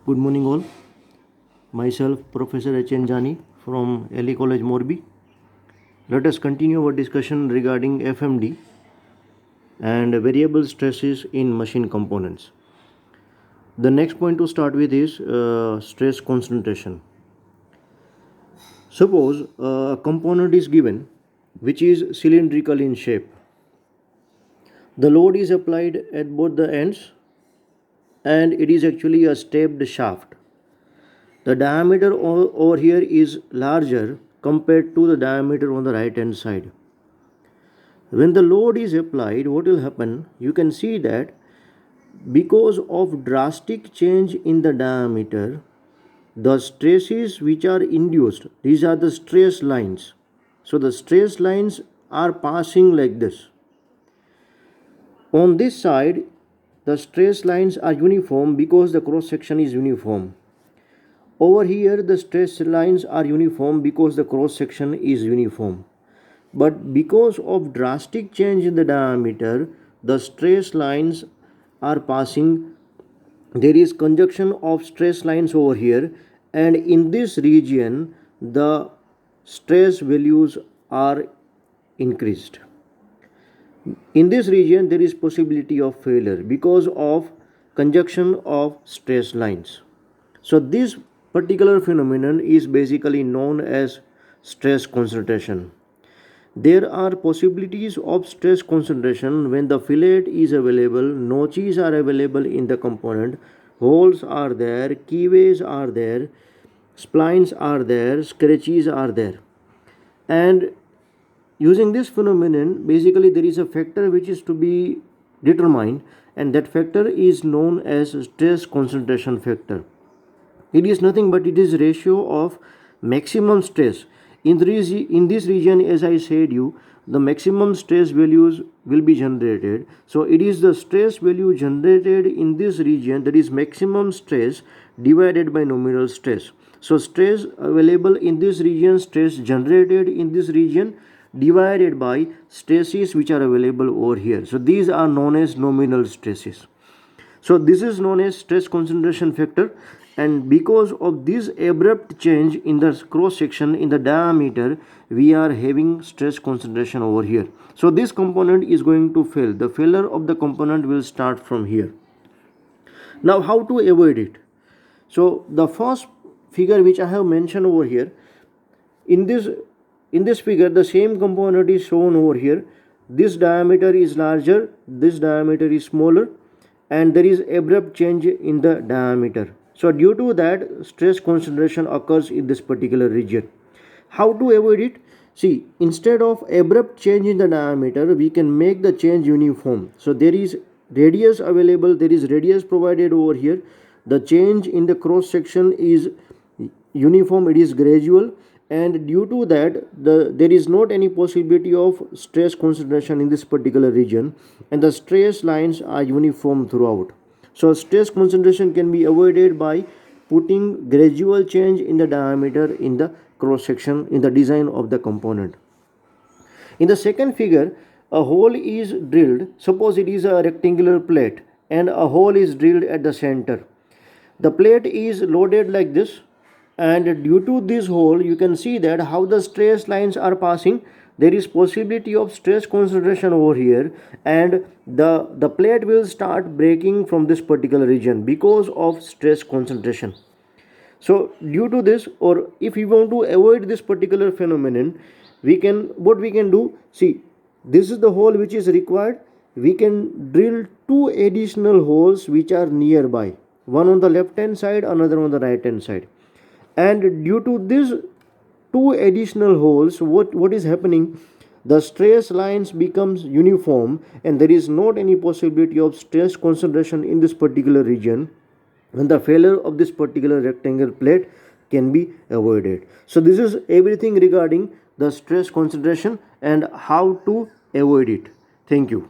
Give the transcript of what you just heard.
Good morning all. Myself Professor H.N. Jani from LA College Morbi. Let us continue our discussion regarding FMD and variable stresses in machine components. The next point to start with is stress concentration. Suppose a component is given which is cylindrical in shape. The load is applied at both the ends and it is actually a stepped shaft. The diameter over here is larger compared to the diameter on the right hand side. When the load is applied, what will happen? You can see that because of drastic change in the diameter, the stresses which are induced, these are the stress lines. So the stress lines are passing like this. On this side, the stress lines are uniform because the cross section is uniform. Over here the stress lines are uniform because the cross section is uniform. But because of drastic change in the diameter, the stress lines are passing. There is conjunction of stress lines over here, and in this region the stress values are increased. In this region there is possibility of failure because of conjunction of stress lines. So this particular phenomenon is basically known as stress concentration. There are possibilities of stress concentration when the fillet is available, notches are available in the component, holes are there, keyways are there, splines are there, scratches are there. And using this phenomenon, basically there is a factor which is to be determined, and that factor is known as stress concentration factor. It is nothing but it is ratio of maximum stress. In this region, as I said you, the maximum stress values will be generated. So it is the stress value generated in this region, that is maximum stress divided by nominal stress. So stress available in this region, stress generated in this region divided by stresses which are available over here. So these are known as nominal stresses. So this is known as stress concentration factor, and because of this abrupt change in the cross section in the diameter, we are having stress concentration over here. So this component is going to fail. The failure of the component will start from here. Now how to avoid it? So the first figure which I have mentioned over here, in this figure the same component is shown over here. This diameter is larger, this diameter is smaller, and there is abrupt change in the diameter. So due to that, stress concentration occurs in this particular region. How to avoid it? See, instead of abrupt change in the diameter, we can make the change uniform. So there is radius available, there is radius provided over here. The change in the cross section is uniform, it is gradual, and due to that there is not any possibility of stress concentration in this particular region, and the stress lines are uniform throughout. So stress concentration can be avoided by putting gradual change in the diameter in the cross section in the design of the component. In the second figure, a hole is drilled. Suppose it is a rectangular plate and a hole is drilled at the center. The plate is loaded like this, and due to this hole you can see that how the stress lines are passing. There is possibility of stress concentration over here, and the plate will start breaking from this particular region because of stress concentration. So due to this, or if we want to avoid this particular phenomenon, what we can do, see, this is the hole which is required. We can drill two additional holes which are nearby, one on the left hand side, another on the right hand side. And due to these two additional holes, what is happening? The stress lines becomes uniform, and there is not any possibility of stress concentration in this particular region, and the failure of this particular rectangular plate can be avoided. So this is everything regarding the stress concentration and how to avoid it. Thank you.